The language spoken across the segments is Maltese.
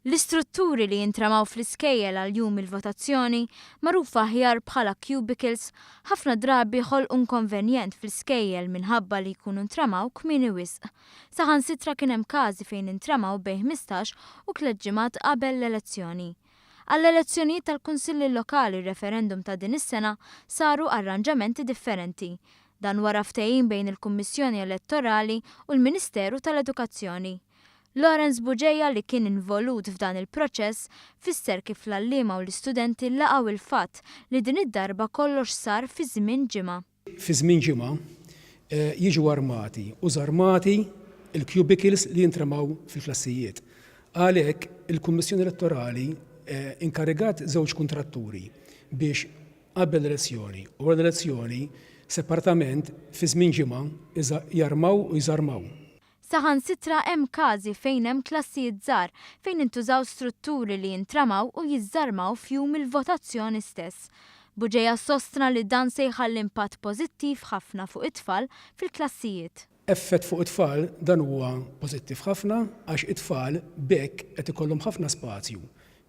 L-istrutturi li jintramaw fl-iskejjel għal jum il-votazzjoni magħrufa aħjar bħala cubicles ħafna drabi ħolqu inkonvenjent fl-iskejjel minħabba li jkunu ntramaw kmieni wisq. Saħansitra kien hemm każi fejn intramaw bejn 15 u 3 ġimgħat qabel l-elezzjoni. Għall-elezzjonijiet tal-Kunsilli Lokali referendum ta' din is-sena saru arranġamenti differenti. Dan wara ftehim bejn il-Kummissjoni Elettorali u l-Ministeru tal-Edukazzjoni. Lawrence Buġeja li kien involut f'dan il-proċess fisser kif l-allima u l-istudenti laqgħu il-fatt li din id-darba kollox sar fi żmien ġimgħa. Fi żmien ġimgħa jiġu armati u żarmati il-cubicles li jintramaw fil-klassijiet. Għalhekk il-Kummissjoni Elettorali inkarigat żewġ kuntratturi biex qabel l-elezzjoni u l-elezzjoni separatament fi żmien ġimgħa jarmaw u jżarmaw. Saħansitra hemm każi fejn hemm klassijiet żgħar fejn intużaw strutturi li jintramaw u jiżżarmaw f'jum il-votazzjoni stess. Buġeja sostna li dan se jħalli impatt pożittiv ħafna fuq it-tfal fil-klassijiet. Effett fuq it-tfal dan huwa pożittiv ħafna għax it-tfal bekk qed ikollhom ħafna spazju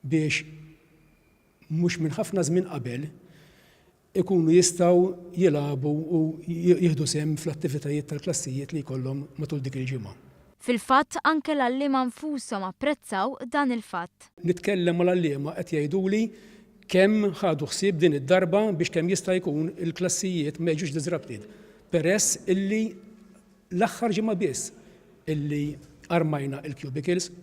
biex mhux minn ħafna żmien qabel ikunu jistgħu jilagħbu u jieħdu sehem fl-attivitajiet tal-klassijiet li jkollhom matul dik il-ġimgħa. Fil-fatt anke l-allima nfushom apprezzaw dan il-fatt. Nitkellem mal-allima qed jgħiduli kemm ħadu ħsieb din id-darba biex kemm jista' jkun il-klassijiet ma jiġux disrupted. Peress illi l-aħħar ġimgħa biss illi armajna il-cubicles